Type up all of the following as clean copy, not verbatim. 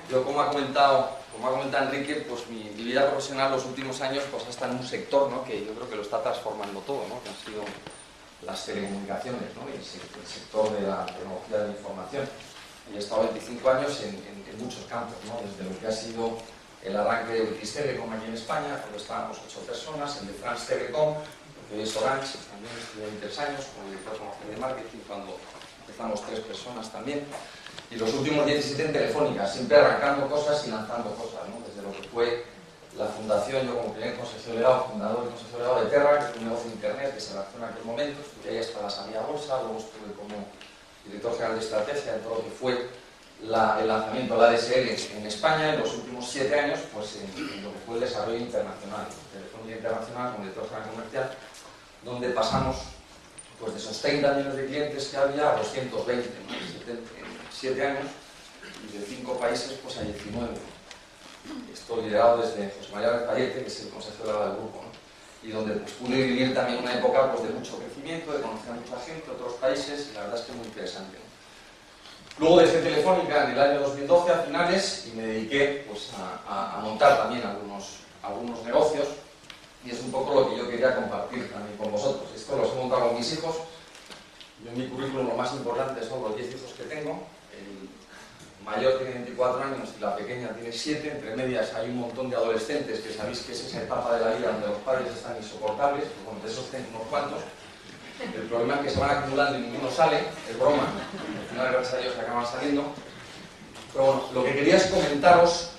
Yo, como ha comentado Enrique, pues mi vida profesional los últimos años pues ha estado en un sector, ¿no?, que yo creo que lo está transformando todo, ¿no?, que han sido las telecomunicaciones, ¿no?, y el sector de la tecnología de la información. Y he estado 25 años en muchos campos, ¿no?, desde lo que ha sido el arranque de British Telecom aquí en España, cuando estábamos 8 personas, el de France Telecom, que hoy es Orange, también estuve 23 años con el director comercial de marketing, cuando empezamos 3 personas también. Y los últimos 17 en Telefónica, siempre arrancando cosas y lanzando cosas, ¿no?, desde lo que fue la fundación, yo como primer consejero delegado, fundador y consejero delegado de Terra, que fue un negocio de internet que se lanzó en aquel momento, estuve ahí hasta la salida a bolsa, luego estuve como director general de estrategia de todo lo que fue el lanzamiento de la ADSL en España, en los últimos 7 años, pues en lo que fue el desarrollo internacional, Telefónica Internacional como director general comercial, donde pasamos pues de esos 30 millones de clientes que había a 220, ¿no?, en 7 años, y de 5 países pues a 19. Esto liderado desde José María Payete, que es el consejero del grupo, ¿no?, y donde pues, pude vivir también una época pues, de mucho crecimiento, de conocer a mucha gente, otros países, y la verdad es que es muy interesante, ¿no? Luego dejé Telefónica en el año 2012 a finales y me dediqué pues, a montar también algunos negocios, y es un poco lo que yo quería compartir también con vosotros. Esto lo he montado con mis hijos. Yo en mi currículum lo más importante son los 10 hijos que tengo. El mayor tiene 24 años y la pequeña tiene 7. Entre medias hay un montón de adolescentes que sabéis que es esa etapa de la vida donde los padres están insoportables, pues bueno, de esos tengo unos cuantos. El problema es que se van acumulando y ninguno sale, es broma. Al final, gracias a Dios, que acaban saliendo. Pero bueno, lo que quería es comentaros,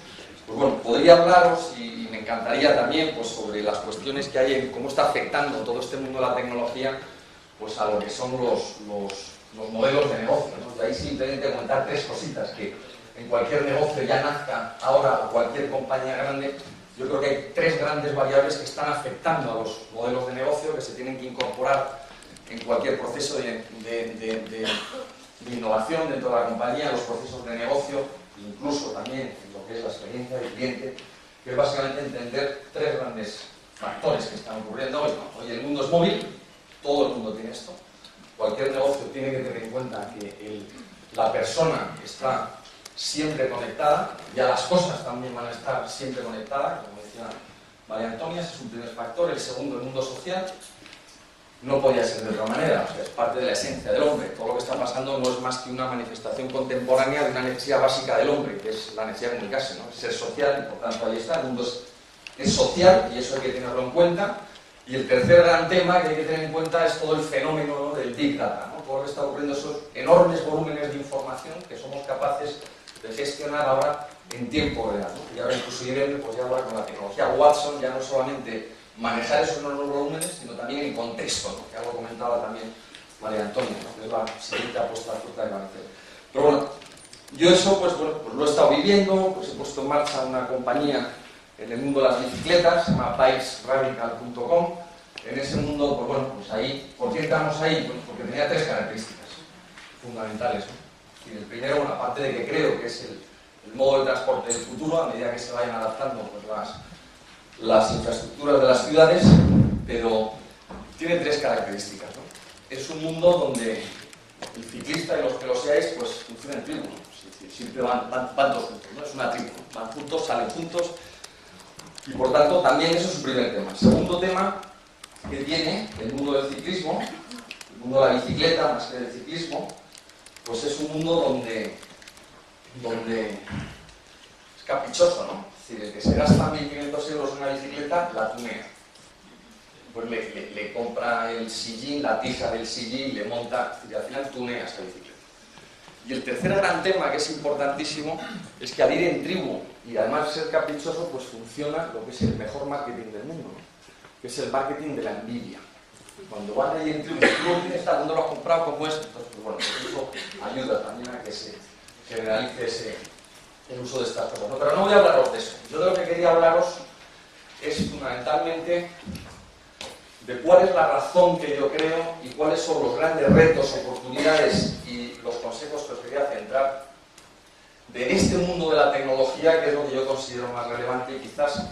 pues bueno, podría hablaros y me encantaría también pues, sobre las cuestiones que hay en cómo está afectando todo este mundo de la tecnología pues, a lo que son los modelos de negocio, ¿no? Y ahí simplemente comentar 3 cositas que en cualquier negocio ya nazca ahora o cualquier compañía grande. Yo creo que hay 3 grandes variables que están afectando a los modelos de negocio que se tienen que incorporar en cualquier proceso de innovación dentro de la compañía, los procesos de negocio, incluso también en lo que es la experiencia del cliente, que es básicamente entender 3 grandes factores que están ocurriendo hoy. Hoy el mundo es móvil, todo el mundo tiene esto. Cualquier negocio tiene que tener en cuenta que la persona está siempre conectada, ya las cosas también van a estar siempre conectadas, como decía María Antonia, ese es un primer factor. El segundo, el mundo social. No podía ser de otra manera, o sea, es parte de la esencia del hombre. Todo lo que está pasando no es más que una manifestación contemporánea de una necesidad básica del hombre, que es la necesidad de comunicarse, ¿no? Ser social, y por tanto ahí está, el mundo es social y eso hay que tenerlo en cuenta. Y el tercer gran tema que hay que tener en cuenta es todo el fenómeno, ¿no?, del Big Data, ¿no? Todo lo que está ocurriendo, esos enormes volúmenes de información que somos capaces de gestionar ahora en tiempo real, ¿no? Y ahora incluso IBM, pues ya ahora con la tecnología Watson, ya no solamente manejar esos enormes volúmenes, sino también el contexto, ¿no?, que algo comentaba también María Antonia, ¿no?, que es la siguiente apuesta fuerte de Marcelo. Pero bueno, yo eso pues lo he estado viviendo, pues he puesto en marcha una compañía en el mundo de las bicicletas, se llama bikesradical.com. En ese mundo, pues bueno, pues ahí, ¿por qué entramos ahí? Pues porque tenía 3 características fundamentales, ¿no? Y el primero, bueno, aparte de que creo que es el modo de transporte del futuro, a medida que se vayan adaptando pues, las infraestructuras de las ciudades, pero tiene 3 características, ¿no? Es un mundo donde el ciclista y los que lo seáis, pues funcionan en tribu, ¿no? Es decir, siempre van todos juntos, ¿no? Es una tribu, ¿no? Van juntos, salen juntos, y por tanto también eso es su primer tema. El segundo tema que tiene el mundo del ciclismo, el mundo de la bicicleta más que del ciclismo, pues es un mundo donde es caprichoso, ¿no? Es decir, el que se gasta 1.500 euros en una bicicleta, la tunea. Pues le compra el sillín, la tija del sillín, le monta, y al final tunea esta bicicleta. Y el tercer gran tema, que es importantísimo, es que al ir en tribu y además ser caprichoso, pues funciona lo que es el mejor marketing del mundo, ¿no?, que es el marketing de la envidia. Cuando van ahí en tribu, ¿dónde lo has comprado? ¿Cómo es? Entonces, pues bueno, pues eso ayuda también a que se generalice el uso de estas cosas, ¿no? Pero no voy a hablaros de eso. Yo de lo que quería hablaros es fundamentalmente de cuál es la razón que yo creo y cuáles son los grandes retos, oportunidades y los consejos que os quería centrar de este mundo de la tecnología, que es lo que yo considero más relevante y quizás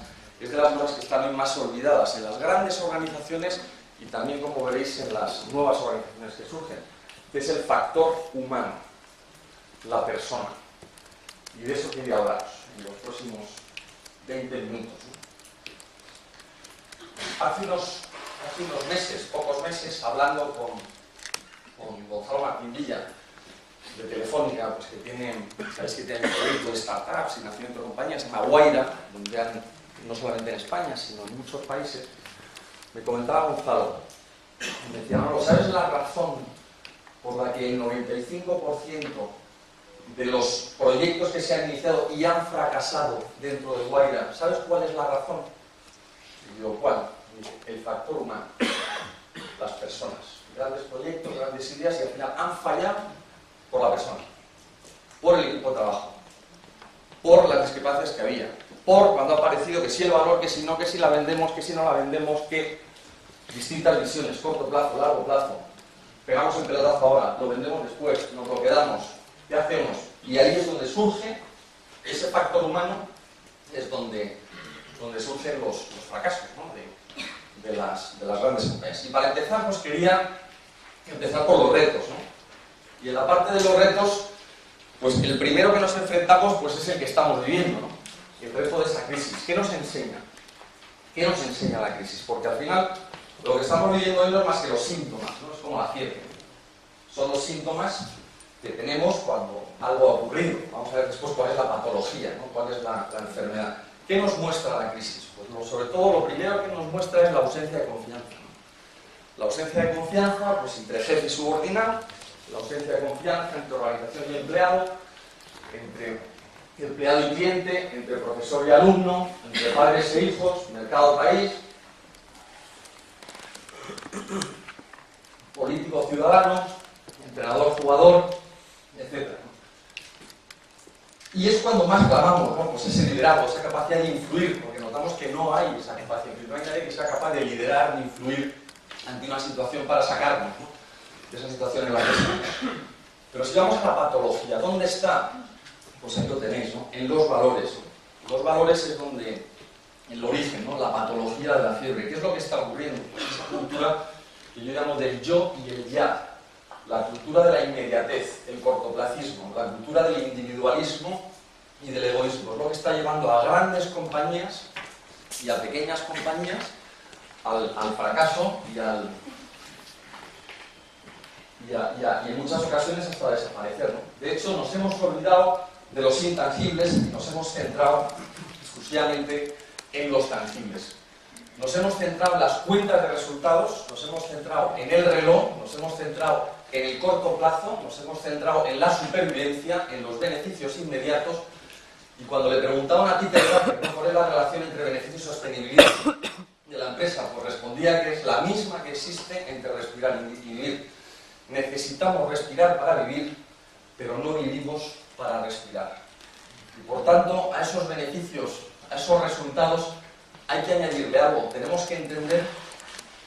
es de las cosas que están más olvidadas en las grandes organizaciones y también, como veréis, en las nuevas organizaciones que surgen, que es el factor humano, la persona. Y de eso quería hablaros en los próximos 20 minutos, ¿no? Hace unos meses, pocos meses, hablando con Gonzalo Martín Villa, de Telefónica, pues sabéis que tienen un proyecto de startups y nacimiento de compañías, se llama Guaira, donde han, no solamente en España, sino en muchos países. Me comentaba Gonzalo, me decía, no, ¿sabes la razón por la que el 95% de los proyectos que se han iniciado y han fracasado dentro de Guaira, ¿sabes cuál es la razón? Y digo, ¿cuál? El factor humano, las personas. Grandes proyectos, grandes ideas y al final han fallado por la persona, por el equipo de trabajo, por las discrepancias que había, por cuando ha aparecido que sí el valor, que si no, que si la vendemos, que si no la vendemos, que distintas visiones, corto plazo, largo plazo, pegamos el pelotazo ahora, lo vendemos después, nos lo quedamos, ¿qué hacemos? Y ahí es donde surge ese factor humano, es donde surgen los fracasos, ¿no? de las grandes empresas. Y para empezar, pues quería empezar por los retos, ¿no? Y en la parte de los retos, pues el primero que nos enfrentamos pues es el que estamos viviendo, ¿no? El reto de esa crisis. ¿Qué nos enseña? ¿Qué nos enseña la crisis? Porque al final lo que estamos viviendo hoy no es más que los síntomas, ¿no? Es como la fiebre. Son los síntomas que tenemos cuando algo ha ocurrido. Vamos a ver después cuál es la patología, ¿no? Cuál es la enfermedad. ¿Qué nos muestra la crisis? Pues sobre todo lo primero que nos muestra es la ausencia de confianza, ¿no? La ausencia de confianza pues entre jefe y subordinado, la ausencia de confianza entre organización y empleado, entre empleado y cliente, entre profesor y alumno, entre padres e hijos, mercado-país, político-ciudadano, entrenador-jugador, etc. Y es cuando más clamamos, ¿no? Pues ese liderazgo, esa capacidad de influir, porque notamos que no hay esa capacidad, no hay nadie que sea capaz de liderar, de influir ante una situación para sacarnos, ¿no? De esa situación en la que estamos. Pero si vamos a la patología, ¿dónde está? Pues ahí lo tenéis, ¿no? En los valores. Los valores es donde el origen, ¿no? La patología de la fiebre. ¿Qué es lo que está ocurriendo? Esa cultura que yo llamo del yo y el ya. La cultura de la inmediatez, el cortoplacismo, la cultura del individualismo y del egoísmo. Es lo que está llevando a grandes compañías y a pequeñas compañías al fracaso y en muchas ocasiones hasta desaparecer, ¿no? De hecho, nos hemos olvidado de los intangibles y nos hemos centrado exclusivamente en los tangibles. Nos hemos centrado en las cuentas de resultados, nos hemos centrado en el reloj, nos hemos centrado en el corto plazo, nos hemos centrado en la supervivencia, en los beneficios inmediatos. Y cuando le preguntaban a Peter Drucker cuál es la relación entre beneficio y sostenibilidad de la empresa, pues respondía que es la misma que existe entre respirar y vivir. Necesitamos respirar para vivir, pero no vivimos para respirar. Y por tanto, a esos beneficios, a esos resultados, hay que añadirle algo. Tenemos que entender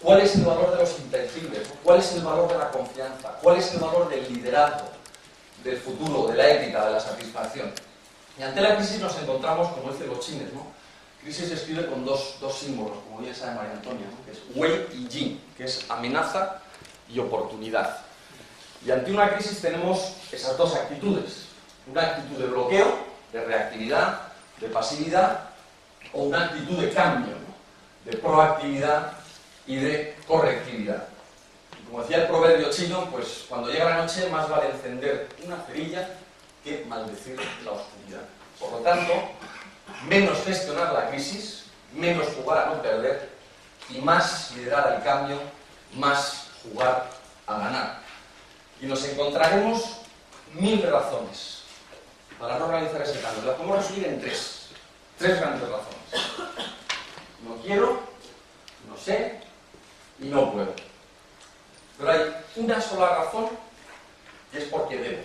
cuál es el valor de los intangibles, cuál es el valor de la confianza, cuál es el valor del liderazgo, del futuro, de la ética, de la satisfacción. Y ante la crisis nos encontramos, como dice los chines, ¿no? Crisis se escribe con dos símbolos, como bien sabe María Antonia, ¿no? Que es Wei y Jing, que es amenaza y oportunidad. Y ante una crisis tenemos esas dos actitudes. Una actitud de bloqueo, de reactividad, de pasividad, o una actitud de cambio, ¿no? De proactividad y de correctividad. Y como decía el proverbio chino, pues cuando llega la noche más vale encender una cerilla que maldecir la oscuridad. Por lo tanto, menos gestionar la crisis, menos jugar a no perder y más liderar el cambio, más jugar a ganar. Y nos encontraremos 1000 razones para no realizar ese cambio. Las podemos resumir en tres grandes razones. No quiero, no sé y no puedo. Pero hay una sola razón y es porque debo.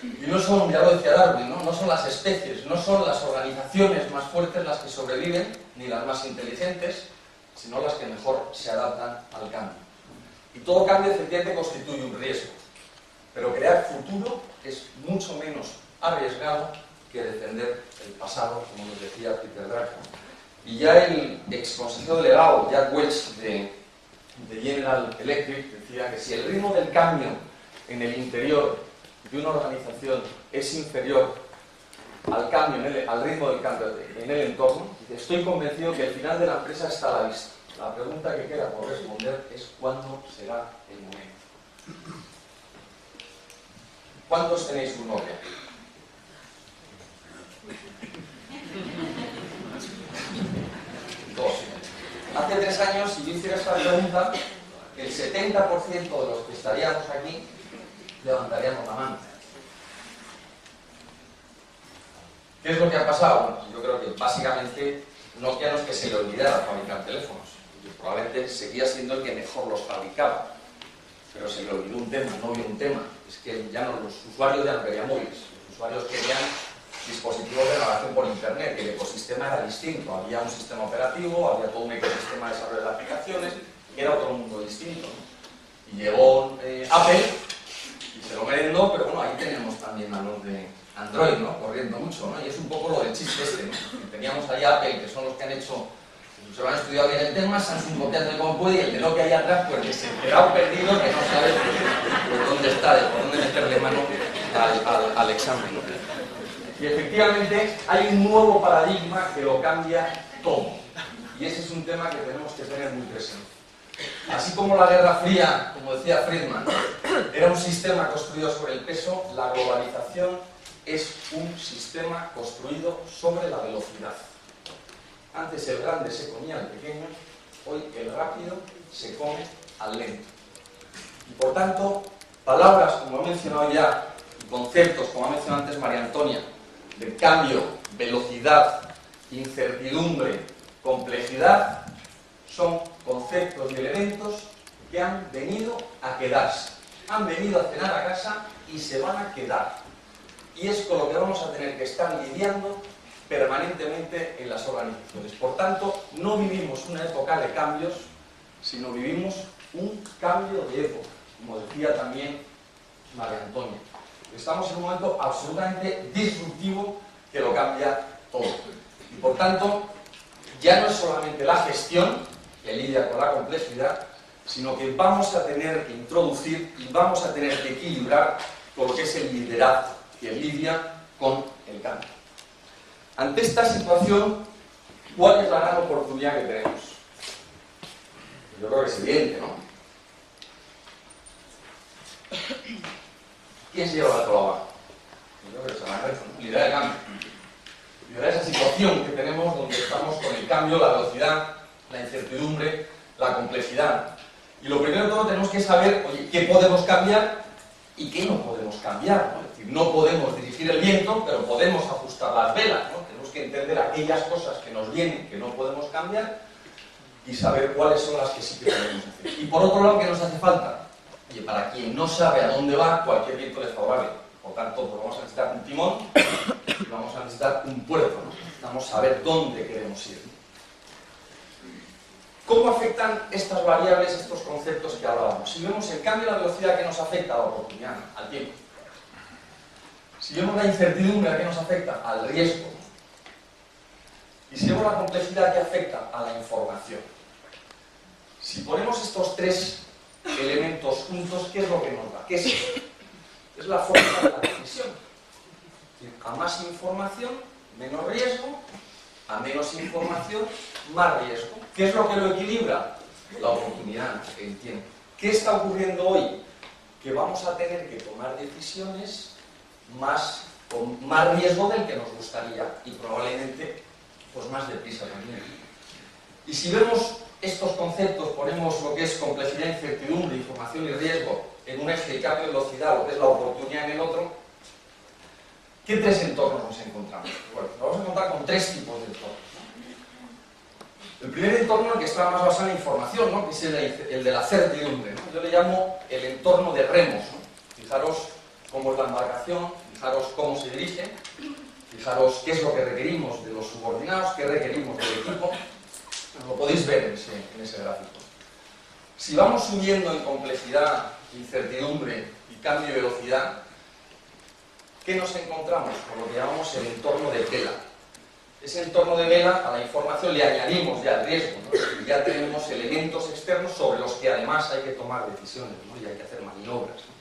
Y no son, ya lo decía Darwin, no son las especies, no son las organizaciones más fuertes las que sobreviven, ni las más inteligentes, sino las que mejor se adaptan al cambio. Y todo cambio efectivamente constituye un riesgo, pero crear futuro es mucho menos arriesgado que defender el pasado, como nos decía Peter Drucker. Y ya el ex consejero delegado, Jack Welch, de General Electric, decía que si el ritmo del cambio en el interior de una organización es inferior al cambio, al ritmo del cambio en el entorno, estoy convencido que el final de la empresa está a la vista. La pregunta que queda por responder es ¿cuándo será el momento? ¿Cuántos tenéis un novio? Dos. Hace 3 años, si yo hiciera esta pregunta, el 70% de los que estaríamos aquí levantaríamos la mano. ¿Qué es lo que ha pasado? Bueno, yo creo que básicamente Nokia no es que se le olvidara fabricar teléfonos, que probablemente seguía siendo el que mejor los fabricaba, pero se le olvidó un tema, no vio un tema, es que ya no, los usuarios ya no querían móviles, los usuarios querían dispositivos de navegación por internet, el ecosistema era distinto, había un sistema operativo, había todo un ecosistema de desarrollo de aplicaciones, era otro mundo distinto, ¿no? Y llegó Apple y se lo merendó, pero bueno, ahí tenemos también a los de Android, ¿no? Corriendo mucho, ¿no? Y es un poco lo del chiste este, ¿no? Teníamos ahí a Apple, que son los que han hecho, se lo han estudiado bien el tema, Samsung copiando como puede, y el de Nokia ahí atrás, pues desesperado, perdido, que no sabe por dónde está, por dónde meterle mano al examen, ¿no? Y efectivamente hay un nuevo paradigma que lo cambia todo. Y ese es un tema que tenemos que tener muy presente. Así como la Guerra Fría, como decía Friedman, era un sistema construido sobre el peso, la globalización es un sistema construido sobre la velocidad. Antes el grande se comía al pequeño, hoy el rápido se come al lento. Y por tanto, palabras, como he mencionado ya, y conceptos, como ha mencionado antes María Antonia, de cambio, velocidad, incertidumbre, complejidad, son conceptos y elementos que han venido a quedarse. Han venido a cenar a casa y se van a quedar. Y es con lo que vamos a tener que estar lidiando permanentemente en las organizaciones. Por tanto, no vivimos una época de cambios, sino vivimos un cambio de época, como decía también María Antonia. Estamos en un momento absolutamente disruptivo que lo cambia todo. Y por tanto, ya no es solamente la gestión que lidia con la complejidad, sino que vamos a tener que introducir y vamos a tener que equilibrar con lo que es el liderazgo que lidia con el cambio. Ante esta situación, ¿cuál es la gran oportunidad que tenemos? Yo creo que es evidente, ¿no? ¿Quién se lleva la tola? Yo creo que es la gran liderar el cambio. Liderar esa situación que tenemos donde estamos con el cambio, la velocidad, la incertidumbre, la complejidad. Y lo primero de todo tenemos que saber, oye, qué podemos cambiar y qué no podemos cambiar, ¿no? Es decir, no podemos dirigir el viento, pero podemos ajustar las velas, ¿no? Tenemos que entender aquellas cosas que nos vienen, que no podemos cambiar, y saber cuáles son las que sí que podemos hacer. Y por otro lado, ¿qué nos hace falta? Oye, para quien no sabe a dónde va, cualquier viento es favorable. Por tanto, pues vamos a necesitar un timón y vamos a necesitar un puerto, ¿no? Necesitamos saber dónde queremos ir. ¿Cómo afectan estas variables, estos conceptos que hablábamos? Si vemos el cambio de la velocidad, que nos afecta a la oportunidad, al tiempo. Si vemos la incertidumbre, ¿qué nos afecta? Al riesgo. Y si vemos la complejidad, ¿qué afecta? A la información. Si ponemos estos tres elementos juntos, ¿qué es lo que nos da? ¿Qué es esto? Es la fórmula de la decisión. A más información, menos riesgo. A menos información, más riesgo. ¿Qué es lo que lo equilibra? La oportunidad, el tiempo. ¿Qué está ocurriendo hoy? Que vamos a tener que tomar decisiones con más riesgo del que nos gustaría y probablemente pues más deprisa también. Y si vemos estos conceptos, ponemos lo que es complejidad, incertidumbre, información y riesgo en un eje de cambio de velocidad, lo que es la oportunidad en el otro, ¿qué tres entornos nos encontramos? Bueno, nos vamos a encontrar con tres tipos de entornos. El primer entorno, el que está más basado en información, ¿no? Que es el de la certidumbre, ¿no? Yo le llamo el entorno de remos, ¿no? Fijaros cómo es la embarcación, fijaros cómo se dirige, fijaros qué es lo que requerimos de los subordinados, qué requerimos del equipo. Lo podéis ver en ese gráfico. Si vamos subiendo en complejidad, incertidumbre y cambio de velocidad, ¿qué nos encontramos? Con lo que llamamos el entorno de vela. Ese entorno de vela, a la información le añadimos ya el riesgo, ¿no? Y ya tenemos elementos externos sobre los que además hay que tomar decisiones, ¿no? Y hay que hacer maniobras, ¿no?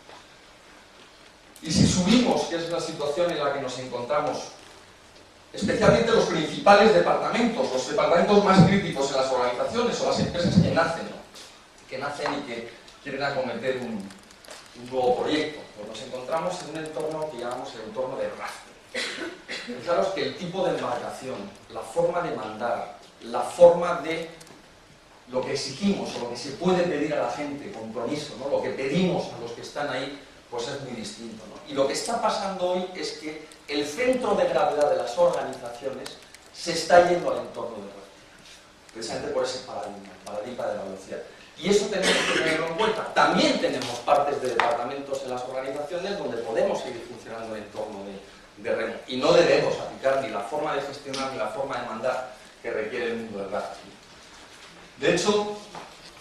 Y si subimos, que es la situación en la que nos encontramos, especialmente los principales departamentos, los departamentos más críticos en las organizaciones o las empresas que nacen, ¿no? Y que quieren acometer un nuevo proyecto, pues nos encontramos en un entorno que llamamos el entorno de rastre. Fijaros que el tipo de embarcación, la forma de mandar, la forma de lo que exigimos o lo que se puede pedir a la gente, compromiso, ¿no? Lo que pedimos a los que están ahí, pues es muy distinto, ¿no? Y lo que está pasando hoy es que el centro de gravedad de las organizaciones se está yendo al entorno de rastre, precisamente por ese paradigma de la velocidad. Y eso tenemos que tenerlo en cuenta. También tenemos partes de departamentos en las organizaciones donde podemos seguir funcionando en entorno de remo. Y no debemos aplicar ni la forma de gestionar ni la forma de mandar que requiere el mundo del rastre. De hecho,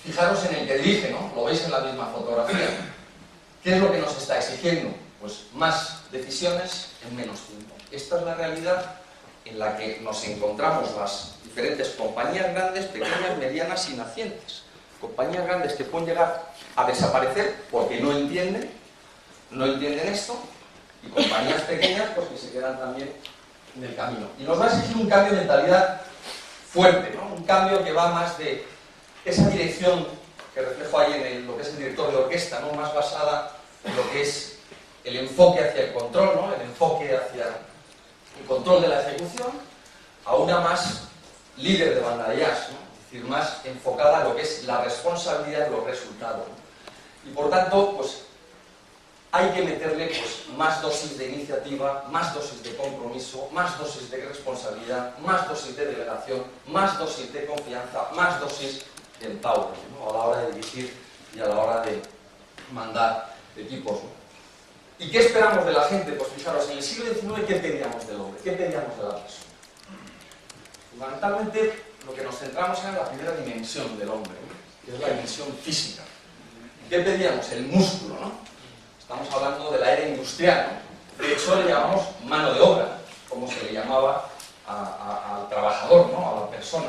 fijaros en el que dirige, ¿no? Lo veis en la misma fotografía. ¿Qué es lo que nos está exigiendo? Pues más decisiones en menos tiempo. Esta es la realidad en la que nos encontramos las diferentes compañías grandes, pequeñas, medianas y nacientes. Compañías grandes que pueden llegar a desaparecer porque no entienden esto, y compañías pequeñas pues que se quedan también en el camino. Y nos va a exigir un cambio de mentalidad fuerte, ¿no? Un cambio que va más de esa dirección que reflejo ahí en lo que es el director de orquesta, ¿no? Más basada en lo que es el enfoque hacia el control, ¿no? El enfoque hacia el control de la ejecución, a una más líder de banda de jazz, ¿no? Es decir, más enfocada a lo que es la responsabilidad de los resultados, ¿no? Y por tanto, pues hay que meterle pues, más dosis de iniciativa, más dosis de compromiso, más dosis de responsabilidad, más dosis de delegación, más dosis de confianza, más dosis de empowerment, ¿no? A la hora de dirigir y a la hora de mandar equipos, ¿no? ¿Y qué esperamos de la gente? Pues fijaros, en el siglo XIX, ¿qué pedíamos del hombre? ¿Qué pedíamos de la persona? Fundamentalmente, lo que nos centramos era en la primera dimensión del hombre, ¿no? Que es la dimensión física. ¿Qué pedíamos? El músculo, ¿no? Estamos hablando de la era industrial, ¿no? De hecho, le llamamos mano de obra, como se le llamaba al trabajador, ¿no? A la persona.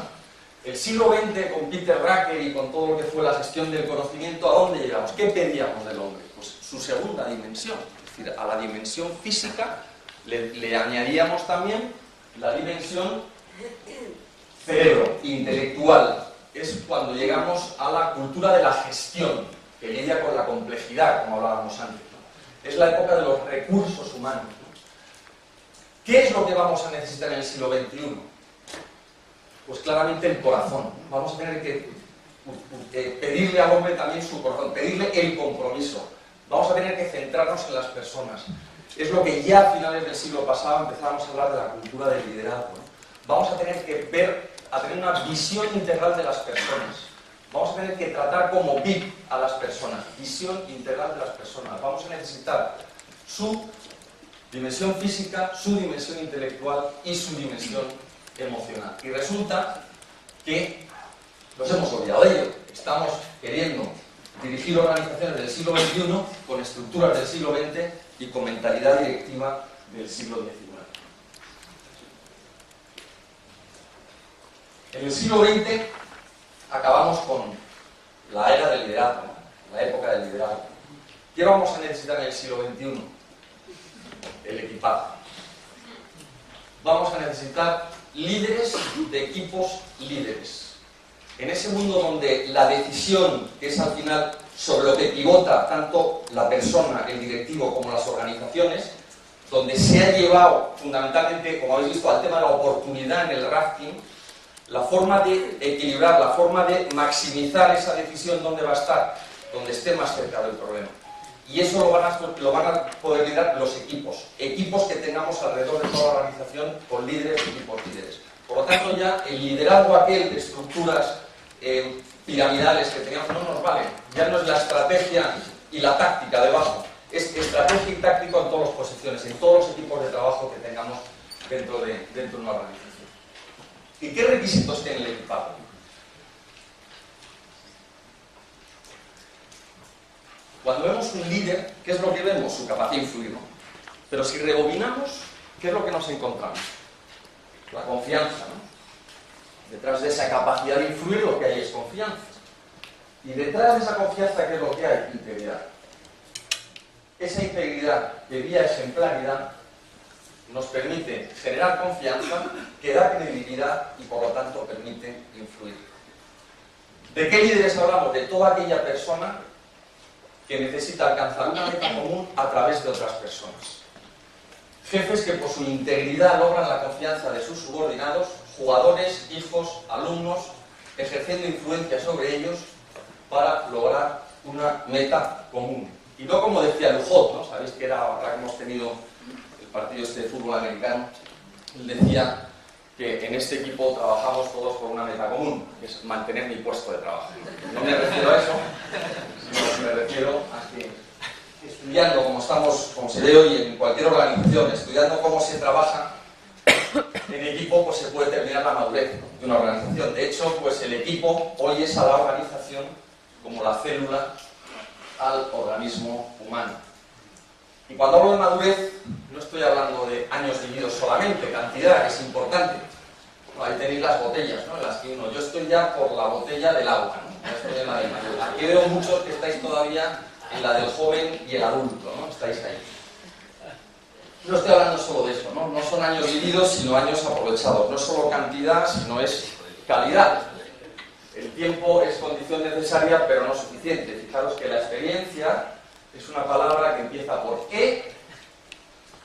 El siglo XX, con Peter Drucker y con todo lo que fue la gestión del conocimiento, ¿a dónde llegamos? ¿Qué pedíamos del hombre? Pues su segunda dimensión. Es decir, a la dimensión física le añadíamos también la dimensión cerebro, intelectual. Es cuando llegamos a la cultura de la gestión, que lidia con la complejidad, como hablábamos antes, ¿no? Es la época de los recursos humanos, ¿no? ¿Qué es lo que vamos a necesitar en el siglo XXI? Pues claramente el corazón. Vamos a tener que pedirle al hombre también su corazón, pedirle el compromiso. Vamos a tener que centrarnos en las personas. Es lo que ya a finales del siglo pasado empezamos a hablar de la cultura del liderazgo, ¿no? Vamos a tener que tener una visión integral de las personas. Vamos a tener que tratar como VIP a las personas, visión integral de las personas. Vamos a necesitar su dimensión física, su dimensión intelectual y su dimensión emocional. Y resulta que nos hemos olvidado de ello. Estamos queriendo dirigir organizaciones del siglo XXI con estructuras del siglo XX y con mentalidad directiva del siglo XIX. En el siglo XX acabamos con la era del liderazgo, ¿no? La época del liderazgo. ¿Qué vamos a necesitar en el siglo XXI? El equipaje. Vamos a necesitar líderes de equipos líderes. En ese mundo donde la decisión, que es al final sobre lo que pivota tanto la persona, el directivo, como las organizaciones, donde se ha llevado fundamentalmente, como habéis visto, al tema de la oportunidad en el rafting, la forma de equilibrar, la forma de maximizar esa decisión, ¿dónde va a estar? Donde esté más cerca del problema. Y eso lo van a poder liderar los equipos. Equipos que tengamos alrededor de toda la organización con líderes y equipos líderes. Por lo tanto, ya el liderazgo aquel de estructuras piramidales que teníamos no nos vale. Ya no es la estrategia y la táctica debajo. Es estrategia y táctico en todas las posiciones, en todos los equipos de trabajo que tengamos dentro de una organización. ¿Y qué requisitos tiene el equipaje? Cuando vemos un líder, ¿qué es lo que vemos? Su capacidad de influir, ¿no? Pero si rebobinamos, ¿qué es lo que nos encontramos? La confianza, ¿no? Detrás de esa capacidad de influir lo que hay es confianza. Y detrás de esa confianza, ¿qué es lo que hay? Integridad. esa integridad que vía ejemplaridad nos permite generar confianza, que da credibilidad y por lo tanto permite influir. ¿De qué líderes hablamos? De toda aquella persona que necesita alcanzar una meta común a través de otras personas. Jefes que por su integridad logran la confianza de sus subordinados, jugadores, hijos, alumnos, ejerciendo influencia sobre ellos para lograr una meta común. Y no como decía Lujot, ¿no? Sabéis que era, ahora que hemos tenido el partido este de fútbol americano, él decía que en este equipo trabajamos todos por una meta común, que es mantener mi puesto de trabajo. No me refiero a eso, sino que me refiero a que estudiando como se ve hoy en cualquier organización, estudiando cómo se trabaja en equipo, pues se puede terminar la madurez de una organización. De hecho, pues el equipo hoy es a la organización como la célula al organismo humano. Y cuando hablo de madurez, no estoy hablando de años vividos solamente, cantidad, que es importante. Bueno, ahí tenéis las botellas, ¿no? En las que yo estoy ya por la botella del agua, ¿no? Ya estoy en la del mayor. Aquí veo muchos que estáis todavía en la del joven y el adulto, ¿no? Estáis ahí. No estoy hablando solo de eso, ¿no? No son años vividos, sino años aprovechados. No es solo cantidad, sino es calidad. El tiempo es condición necesaria, pero no suficiente. Fijaros que la experiencia es una palabra que empieza por E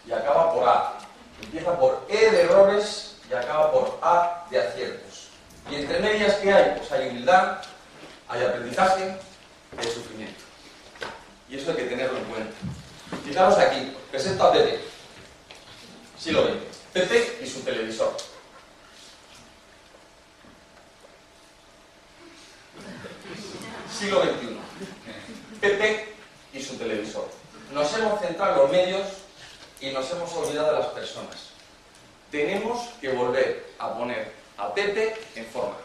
y acaba por A. Empieza por E de errores y acaba por A de aciertos. Y entre medias, ¿qué hay? Pues hay humildad, hay aprendizaje, hay sufrimiento. Y eso hay que tenerlo en cuenta. Fijaros aquí, presento a Pepe. Siglo XX. Pepe y su televisor. Siglo XXI. Pepe y su televisor. Nos hemos centrado en los medios y nos hemos olvidado de las personas. Tenemos que volver a poner a Pepe en forma.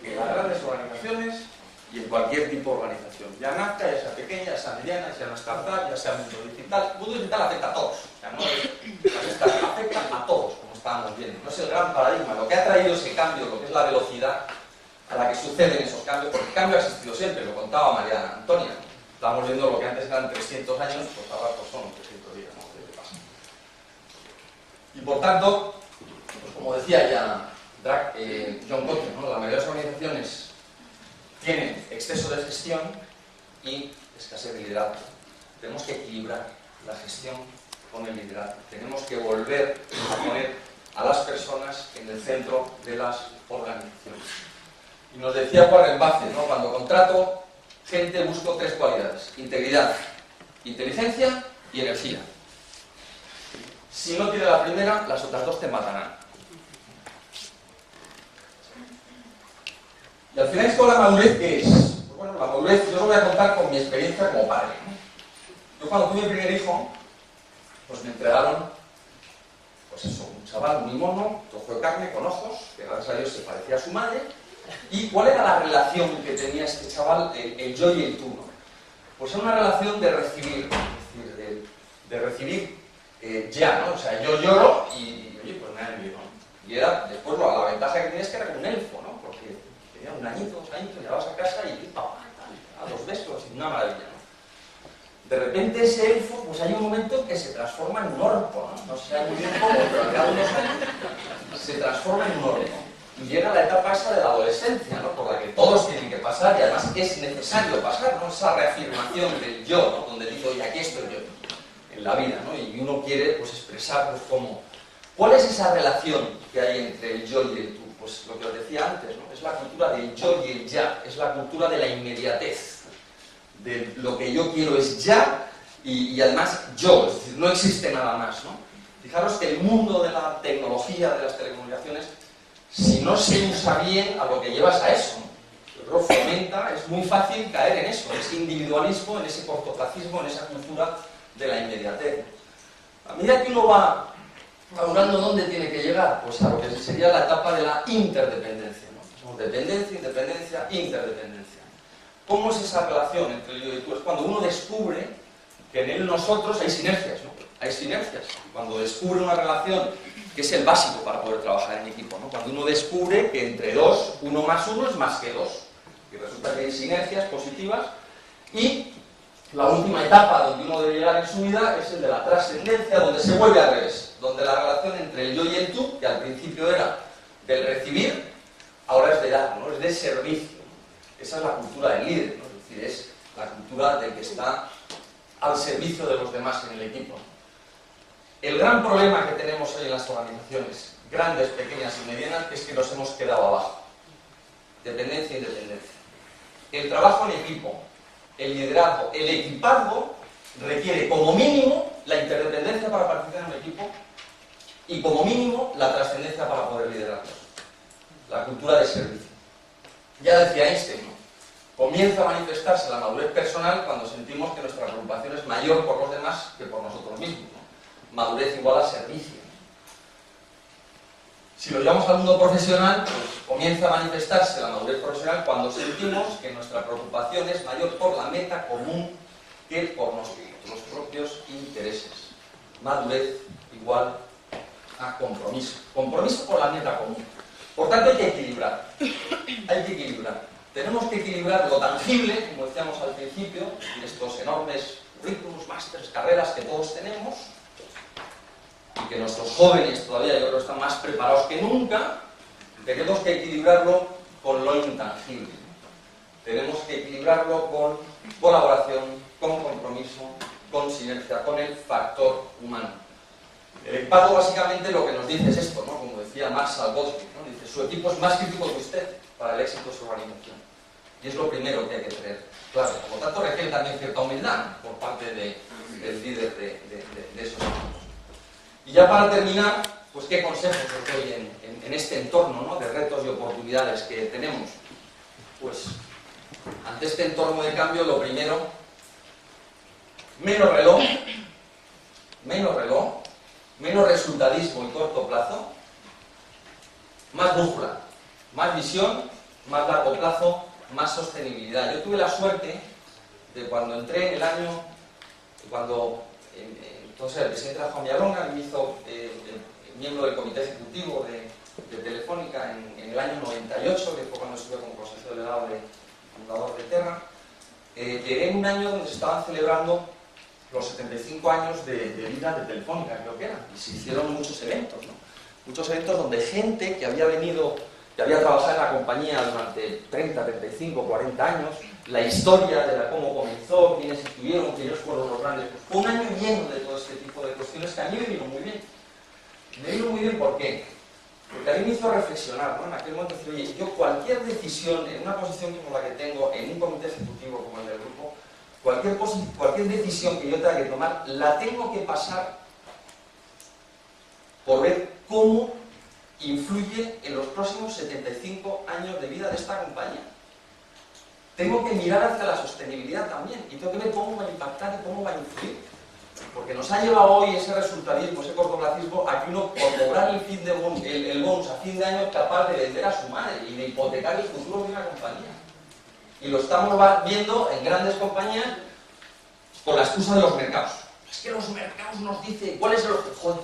En las grandes organizaciones y en cualquier tipo de organización. Ya nazca, ya sea pequeña, ya sea mediana, ya sea una startup, ya sea mundo digital. El mundo digital afecta a todos. O sea, no es, afecta a todos, como estábamos viendo. No es el gran paradigma. Lo que ha traído ese cambio, lo que es la velocidad a la que suceden esos cambios, porque el cambio ha existido siempre, lo contaba Mariana Antonia. Estamos viendo lo que antes eran 300 años, pues ahora pues son 300 días, ¿no? ¿Qué pasa? Y por tanto, pues como decía ya John Cotton, ¿no? La mayoría de las organizaciones tienen exceso de gestión y escasez de liderazgo. Tenemos que equilibrar la gestión con el liderazgo. Tenemos que volver a poner a las personas en el centro de las organizaciones. Y nos decía Warren Buffett, ¿no? Cuando contrato gente busco 3 cualidades: integridad, inteligencia y energía. Si no tiene la primera, las otras 2 te matarán. Y al final, ¿esto la madurez qué es? Pues bueno, la madurez yo os voy a contar con mi experiencia como padre, ¿no? Yo cuando tuve mi primer hijo, pues me entregaron, pues eso, un chaval, un mono, trozo de carne con ojos, que gracias a Dios se parecía a su madre. ¿Y cuál era la relación que tenía este chaval, el yo y el tú, ¿no? Pues era una relación de recibir, es decir, de recibir ya, ¿no? O sea, yo lloro y oye, pues me ha enviado, ¿no? Y era, después la ventaja que tenía es que era como un elfo, ¿no? Porque tenía 1 añito, 2 añitos, llegabas a casa y a 2 besos, y una maravilla, ¿no? De repente ese elfo, pues hay un momento que se transforma en un orco, ¿no? No sé muy bien cómo, pero al cabo de unos años se transforma en un orco. Y llega la etapa esa de la adolescencia, ¿no? Por la que todos tienen que pasar y además es necesario pasar, ¿no? Esa reafirmación del yo, ¿no? Donde digo, oye, aquí estoy yo, en la vida, ¿no? Y uno quiere, pues, expresar, pues, cómo. ¿Cuál es esa relación que hay entre el yo y el tú? Pues lo que os decía antes, ¿no? Es la cultura del yo y el ya, es la cultura de la inmediatez, de lo que yo quiero es ya y además yo, es decir, no existe nada más, ¿no? Fijaros que el mundo de la tecnología, de las telecomunicaciones, si no se usa bien, a lo que llevas a eso, ¿no? Lo fomenta, es muy fácil caer en eso, en ese individualismo, en ese cortoplacismo, en esa cultura de la inmediatez. A medida que uno va madurando, ¿dónde tiene que llegar? Pues a lo que sería la etapa de la interdependencia, ¿no? Dependencia, independencia, interdependencia. ¿Cómo es esa relación entre el yo y el tú? Es cuando uno descubre que en él nosotros hay sinergias, ¿no? Hay sinergias. Cuando descubre una relación que es el básico para poder trabajar en equipo, ¿no? Cuando uno descubre que entre 2, 1 más 1 es más que 2. Y resulta que hay sinergias positivas y La última etapa donde uno debe llegar en su vida es el de la trascendencia, donde se vuelve al revés, donde la relación entre el yo y el tú, que al principio era del recibir, ahora es de dar, ¿no? Es de servicio. Esa es la cultura del líder, ¿no? Es decir, es la cultura del que está al servicio de los demás en el equipo. El gran problema que tenemos hoy en las organizaciones, grandes, pequeñas y medianas, es que nos hemos quedado abajo. Dependencia e independencia. El trabajo en equipo, el liderazgo, el equipazgo requiere como mínimo la interdependencia para participar en un equipo y como mínimo la trascendencia para poder liderarlos. La cultura de servicio. Ya decía Einstein, ¿no? Comienza a manifestarse la madurez personal cuando sentimos que nuestra preocupación es mayor por los demás que por nosotros mismos, ¿no? Madurez igual a servicio. Si lo llevamos al mundo profesional, pues comienza a manifestarse la madurez profesional cuando sentimos que nuestra preocupación es mayor por la meta común que por nuestros propios intereses. Madurez igual a compromiso. Compromiso con la meta común. Por tanto, hay que equilibrar. Hay que equilibrar. Tenemos que equilibrar lo tangible, como decíamos al principio, estos enormes currículums, másteres, carreras que todos tenemos, y que nuestros jóvenes todavía yo creo están más preparados que nunca. Tenemos que equilibrarlo con lo intangible. Tenemos que equilibrarlo con colaboración, con compromiso, con sinergia, con el factor humano. El equipazgo básicamente lo que nos dice es esto, ¿no? Como decía Max Salgotsky, ¿no? Dice, su equipo es más crítico que usted para el éxito de su organización. Y es lo primero que hay que tener claro. Por lo tanto, requiere también cierta humildad por parte del líder de esos equipos. Y ya para terminar, pues qué consejos os doy en este entorno, ¿no? De retos y oportunidades que tenemos. Pues ante este entorno de cambio, lo primero, menos reloj, menos resultadismo y corto plazo, más brújula, más visión, más largo plazo, más sostenibilidad. Yo tuve la suerte de cuando entré en el año, entonces el presidente era Juan Villalonga, me hizo miembro del comité ejecutivo de Telefónica en el año 98, que fue cuando estuve como consejero delegado fundador de Terra. Llegué en un año donde se estaban celebrando los 75 años de vida de Telefónica, creo que eran, y se hicieron muchos eventos, ¿no? Muchos eventos donde gente que había venido, que había trabajado en la compañía durante 30, 35, 40 años, la historia de cómo comenzó, quiénes estuvieron, quiénes fueron los grandes. Pues fue un año lleno de todo este tipo de cuestiones que a mí me vino muy bien. Me vino muy bien, ¿por qué? Porque a mí me hizo reflexionar, ¿no? En aquel momento decir, oye, yo cualquier decisión, en una posición como la que tengo, en un comité ejecutivo como el del grupo, cualquier decisión que yo tenga que tomar, la tengo que pasar por ver cómo influye en los próximos 75 años de vida de esta compañía. Tengo que mirar hacia la sostenibilidad también y tengo que ver cómo va a impactar y cómo va a influir. Porque nos ha llevado hoy ese resultadismo, ese cortoplacismo, a que uno, por cobrar el bonus a fin de año, es capaz de vender a su madre y de hipotecar el futuro de una compañía. Y lo estamos viendo en grandes compañías con la excusa de los mercados. Es que los mercados nos dicen cuál es el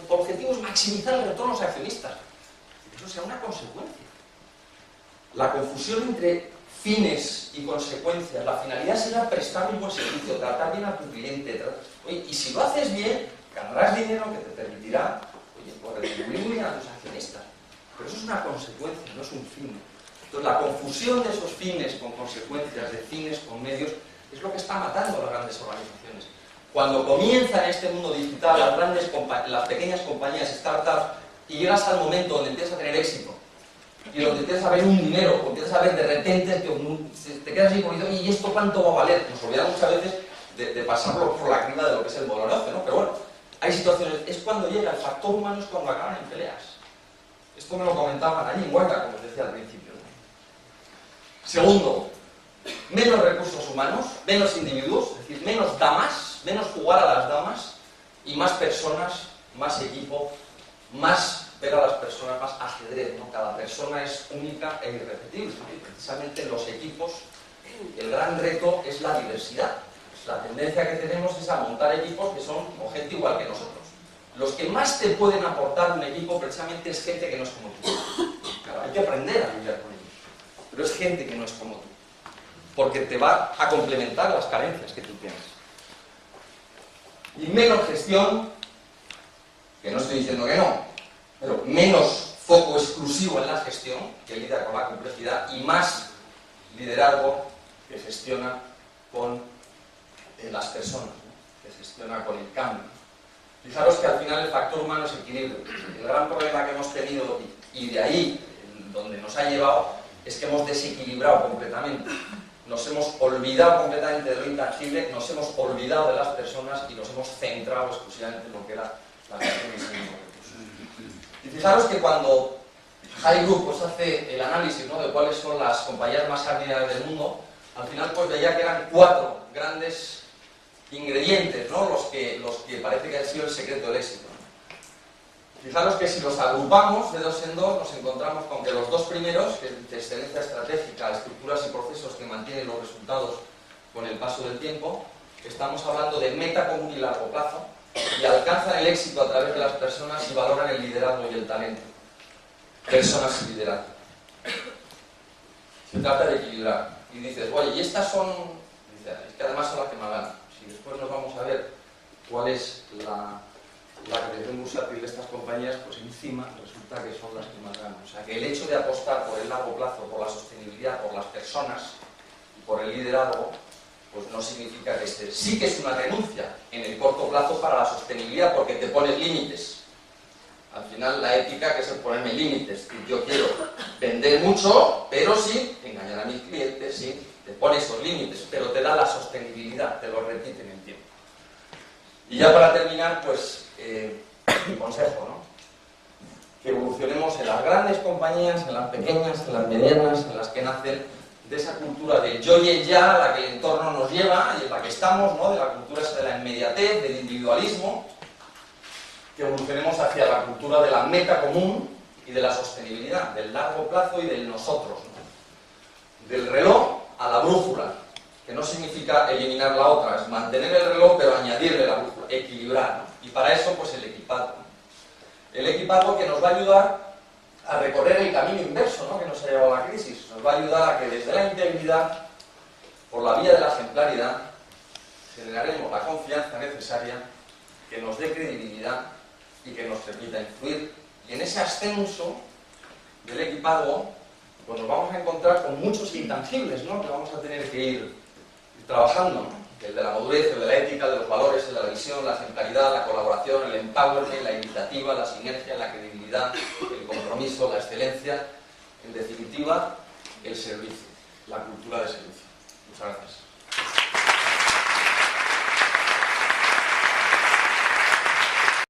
objetivo, es maximizar el retorno a los accionistas. Eso sea una consecuencia. La confusión entre fines y consecuencias. La finalidad será prestar un buen servicio, tratar bien a tu cliente. Oye, y si lo haces bien, ganarás dinero que te permitirá, oye, pues retribuir muy bien a tus accionistas. Pero eso es una consecuencia, no es un fin. Entonces, la confusión de esos fines con consecuencias, de fines con medios, es lo que está matando a las grandes organizaciones. Cuando comienza en este mundo digital las pequeñas compañías, startups, y llegas al momento donde empiezas a tener éxito, y donde empiezas a ver un dinero, o empiezas a ver de repente que te quedas ahí con ¿y esto cuánto va a valer? Nos olvidamos muchas veces de pasarlo por la crida de lo que es el modelo negocio, ¿no? Pero bueno, hay situaciones, es cuando llega el factor humano, es cuando acaban en peleas. Esto me lo comentaban allí en Huelva, como os decía al principio, ¿no? Segundo, menos recursos humanos, menos individuos, es decir, menos damas, menos jugar a las damas, y más personas, más equipo, más ver a las personas, más ajedrez, ¿no? Cada persona es única e irrepetible. Y precisamente en los equipos el gran reto es la diversidad. Pues la tendencia que tenemos es a montar equipos que son como gente igual que nosotros. Los que más te pueden aportar un equipo precisamente es gente que no es como tú. Claro, hay que aprender a vivir con ellos. Pero es gente que no es como tú. Porque te va a complementar las carencias que tú tienes. Y menos gestión, que no estoy diciendo que no, pero menos foco exclusivo en la gestión, que lidia con la complejidad, y más liderazgo que gestiona con las personas, ¿no? Que gestiona con el cambio. Fijaros que al final el factor humano es equilibrio. El gran problema que hemos tenido, y de ahí donde nos ha llevado, es que hemos desequilibrado completamente. Nos hemos olvidado completamente de lo intangible, nos hemos olvidado de las personas y nos hemos centrado exclusivamente en lo que era la gestión y de recursos. Y fijaros que cuando High Group pues, hace el análisis, ¿no?, de cuáles son las compañías más árbidas del mundo, al final pues veía que eran 4 grandes ingredientes, ¿no?, los que parece que han sido el secreto del éxito. Fijaros que si los agrupamos de dos en dos, nos encontramos con que los 2 primeros, que es de excelencia estratégica, estructuras y procesos que mantienen los resultados con el paso del tiempo, estamos hablando de meta común y largo plazo, y alcanzan el éxito a través de las personas y valoran el liderazgo y el talento. Personas y liderazgo. Se trata de equilibrar. Y dices, oye, y estas son... Dices, es que además son las que más ganan. Si después nos vamos a ver cuál es la creación bursátil de estas compañías, pues encima resulta que son las que más ganan. O sea, que el hecho de apostar por el largo plazo, por la sostenibilidad, por las personas y por el liderazgo, pues no significa que esté. Sí que es una renuncia en el corto plazo para la sostenibilidad, porque te pones límites. Al final la ética que es el ponerme límites. Yo quiero vender mucho, pero sin engañar a mis clientes, sí, te pone esos límites, pero te da la sostenibilidad, te lo repite en el tiempo. Y ya para terminar, pues, mi consejo, ¿no? Que evolucionemos en las grandes compañías, en las pequeñas, en las medianas, en las que nacen de esa cultura del yo y el ya, a la que el entorno nos lleva y en la que estamos, ¿no?, de la cultura de la inmediatez, del individualismo, que evolucionemos hacia la cultura de la meta común y de la sostenibilidad, del largo plazo y del nosotros, ¿no? Del reloj a la brújula, que no significa eliminar la otra, es mantener el reloj pero añadirle la brújula, equilibrar, ¿no? Y para eso, pues el equipado. El equipado que nos va a ayudar a recorrer el camino inverso, ¿no?, que nos ha llevado a la crisis. Nos va a ayudar a que desde la integridad, por la vía de la ejemplaridad, generaremos la confianza necesaria que nos dé credibilidad y que nos permita influir. Y en ese ascenso del equipado, pues nos vamos a encontrar con muchos intangibles, ¿no?, que vamos a tener que ir trabajando, ¿no? El de la madurez, el de la ética, el de los valores, el de la visión, la ejemplaridad, la colaboración, el empowerment, la iniciativa, la sinergia, la credibilidad, el compromiso, la excelencia, en definitiva, el servicio, la cultura de servicio. Muchas gracias.